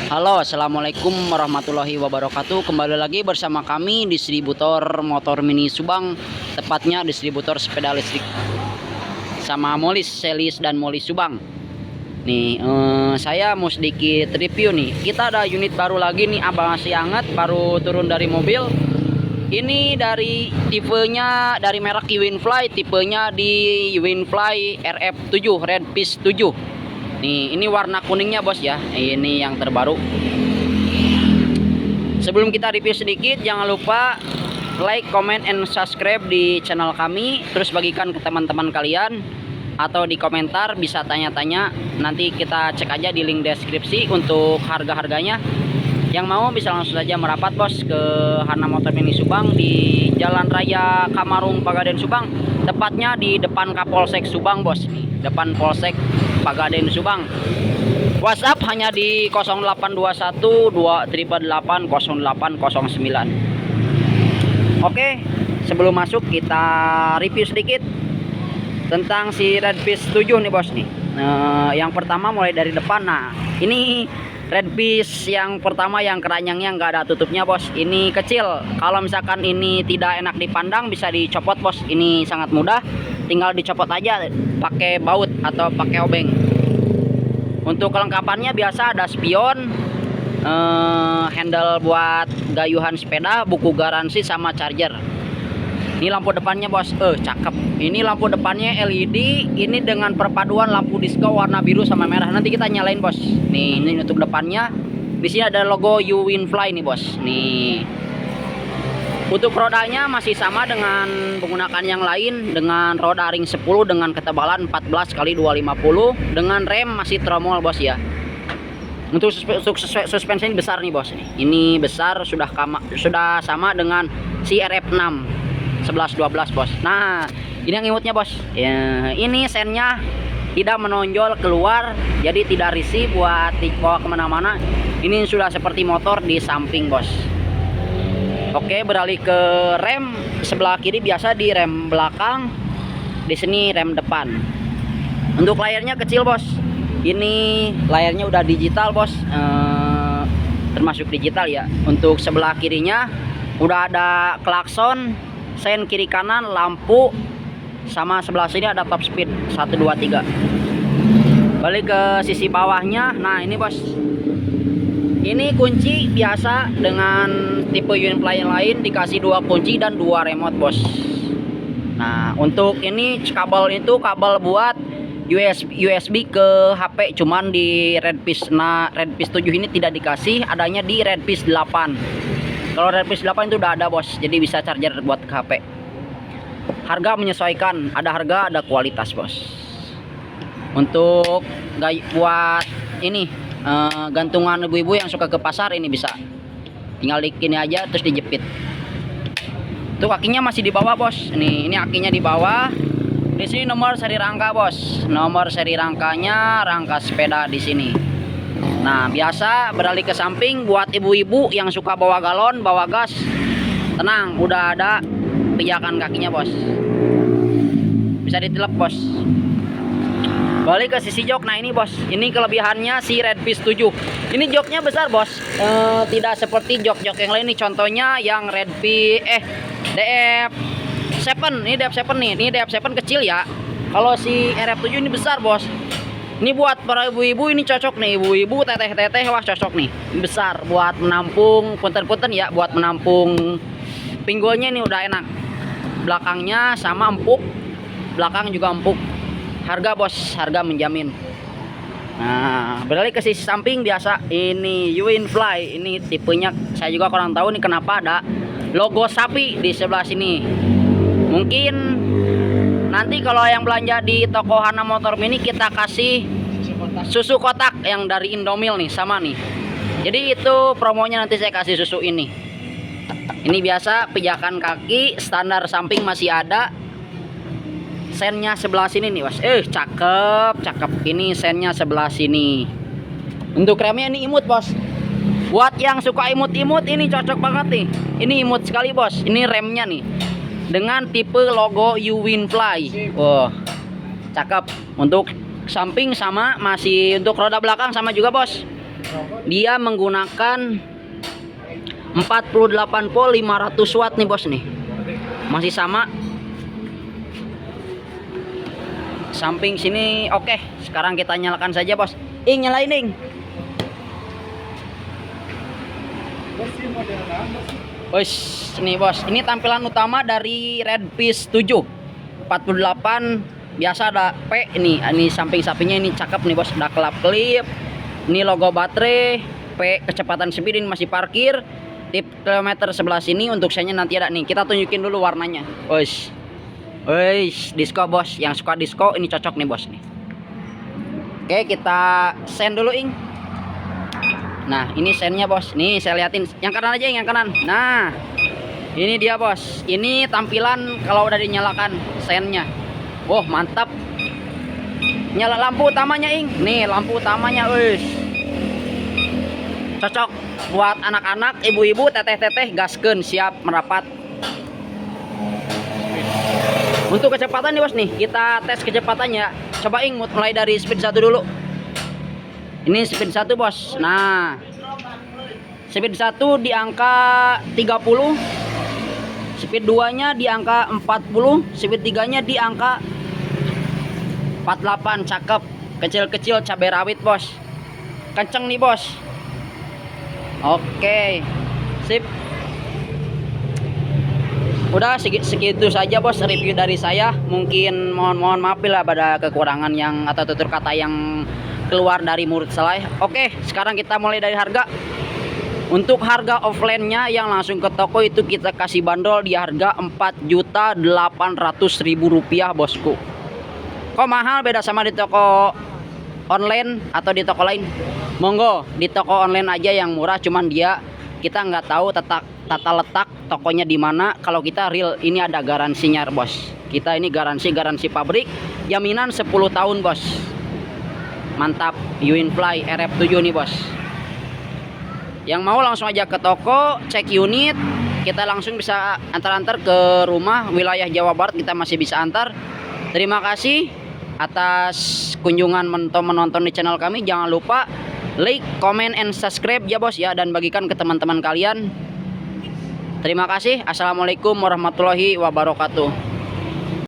Halo, assalamualaikum warahmatullahi wabarakatuh. Kembali lagi bersama kami distributor motor mini Subang, tepatnya distributor sepeda listrik sama Molis Selis dan Molis Subang. Nih, saya mau sedikit review nih. Kita ada unit baru lagi nih, abang masih hangat, baru turun dari mobil. Ini dari tipenya dari merek Winfly, tipenya di Winfly RF7 Red Peace 7. Nih, ini warna kuningnya bos ya. Ini yang terbaru. Sebelum kita review sedikit, jangan lupa like, comment, and subscribe di channel kami. Terus bagikan ke teman-teman kalian, atau di komentar bisa tanya-tanya. Nanti kita cek aja di link deskripsi untuk harga-harganya. Yang mau bisa langsung saja merapat bos ke Hana Motor Mini Subang di Jalan Raya Kamarung Pagaden Subang, tepatnya di depan Kapolsek Subang bos. Nih, depan Polsek Pagaden Subang. WhatsApp hanya di 0821 288 0809. Oke, sebelum masuk kita review sedikit tentang si Red Peace 7 nih bos nih. Yang pertama mulai dari depan. Nah, ini Red Peace yang pertama yang keranjangnya nggak ada tutupnya bos. Ini kecil. Kalau misalkan ini tidak enak dipandang bisa dicopot bos. Ini sangat mudah. Tinggal dicopot aja pakai baut atau pakai obeng. Untuk kelengkapannya biasa ada spion, handle buat gayuhan sepeda, buku garansi sama charger. Ini lampu depannya bos, cakep. Ini lampu depannya LED, ini dengan perpaduan lampu disco warna biru sama merah. Nanti kita nyalain bos. Nih, ini untuk depannya. Di sini ada logo Winfly nih bos. Nih. Untuk rodanya masih sama dengan menggunakan yang lain, dengan roda ring 10 dengan ketebalan 14 x 250, dengan rem masih tromol bos ya. Untuk suspensi ini besar nih bos. Ini besar, sudah sama dengan si RF6 11-12 bos. Nah, ini yang imutnya bos ya. Ini sennya tidak menonjol keluar, jadi tidak risih buat dibawa kemana-mana. Ini sudah seperti motor di samping bos. Oke, beralih ke rem. Sebelah kiri biasa di rem belakang, di sini rem depan. Untuk layarnya kecil bos. Ini layarnya udah digital bos, termasuk digital ya. Untuk sebelah kirinya udah ada klakson, sen kiri kanan, lampu, sama sebelah sini ada top speed 1 2 3. Balik ke sisi bawahnya. Nah, ini bos. Ini kunci biasa, dengan tipe Winfly yang lain dikasih 2 kunci dan 2 remote bos. Nah, untuk ini kabel itu kabel buat USB ke HP, cuman di Red Peace 7 ini tidak dikasih, adanya di Red Peace 8. Kalau Red Peace 8 itu udah ada bos, jadi bisa charger buat ke HP. Harga menyesuaikan, ada harga ada kualitas bos. Untuk buat ini gantungan ibu-ibu yang suka ke pasar, ini bisa tinggal dikini aja terus dijepit. Tuh kakinya masih di bawah bos. Ini kakinya di bawah. Di sini nomor seri rangka bos. Nomor seri rangkanya, rangka sepeda di sini. Nah, biasa beralih ke samping buat ibu-ibu yang suka bawa galon, bawa gas. Tenang, udah ada pijakan kakinya bos. Bisa ditilep bos. Balik ke sisi jok. Nah, ini bos, ini kelebihannya si Red Peace 7. Ini joknya besar bos, tidak seperti jok-jok yang lain nih. Contohnya yang Red Peace DF7. Ini DF7 nih. Ini DF7 kecil ya. Kalau si RF7 ini besar bos. Ini buat para ibu-ibu ini cocok nih. Ibu-ibu, teteh-teteh, wah cocok nih. Ini besar buat menampung punten-punten ya, buat menampung pinggulnya. Ini udah enak. Belakangnya sama empuk. Belakang juga empuk. Harga bos, harga menjamin. Nah, beralih ke sisi samping biasa. Ini Winfly, ini tipenya saya juga kurang tahu nih kenapa ada logo sapi di sebelah sini. Mungkin nanti kalau yang belanja di toko Hana Motor Mini kita kasih susu kotak yang dari Indomil nih, sama nih. Jadi itu promonya, nanti saya kasih susu ini. Ini biasa pijakan kaki standar samping masih ada. Sennya sebelah sini nih bos. Cakep. Ini sennya sebelah sini. Untuk remnya ini imut bos. Buat yang suka imut-imut ini cocok banget nih. Ini imut sekali bos. Ini remnya nih, dengan tipe logo Winfly. Wah, cakep. Untuk samping sama, masih untuk roda belakang sama juga bos. Dia menggunakan 48 volt 500 watt nih bos nih. Masih sama. Samping sini oke. Sekarang kita nyalakan saja bos. Nyalain Ing. Wes, nih bos. Ini tampilan utama dari Redfish 7 48. Biasa ada P ini samping-sampingnya ini cakep nih bos. Ada kelap-kelip. Ini logo baterai, P kecepatan speed, ini masih parkir. Tip kilometer sebelah sini untuk saya nanti ada nih. Kita tunjukin dulu warnanya. Wes. Disco bos. Yang suka disco ini cocok nih bos nih. Oke, kita send dulu Ing. Nah, ini sendnya bos. Nih saya liatin yang kanan aja, yang kanan. Nah, ini dia bos. Ini tampilan kalau udah dinyalakan sendnya. Wah, mantap. Nyala lampu utamanya Ing. Nih lampu utamanya, cocok buat anak-anak, ibu-ibu, teteh-teteh, gaskeun siap merapat. Untuk kecepatan nih bos nih, kita tes kecepatannya. Coba Ing mulai dari speed 1 dulu. Ini speed 1 bos. Nah, speed 1 di angka 30, speed 2 nya di angka 40, speed 3 nya di angka 48. Cakep, kecil-kecil cabai rawit bos, kenceng nih bos. Oke, sip. Udah segitu saja bos review dari saya. Mungkin mohon maaf lah pada kekurangan yang atau tutur kata yang keluar dari mulut saya. Oke, sekarang kita mulai dari harga. Untuk harga offline-nya yang langsung ke toko itu kita kasih bandrol di harga Rp4.800.000 bosku. Kok mahal beda sama di toko online atau di toko lain? Monggo di toko online aja yang murah, cuman kita nggak tahu tata letak tokonya di mana. Kalau kita real ini ada garansinya bos. Kita ini garansi pabrik, jaminan 10 tahun bos. Mantap, Uinfly RF7 nih bos. Yang mau langsung aja ke toko, cek unit, kita langsung bisa antar-antar ke rumah. Wilayah Jawa Barat kita masih bisa antar. Terima kasih atas kunjungan menonton di channel kami. Jangan lupa like, comment, and subscribe ya bos ya, dan bagikan ke teman-teman kalian. Terima kasih. Assalamualaikum warahmatullahi wabarakatuh.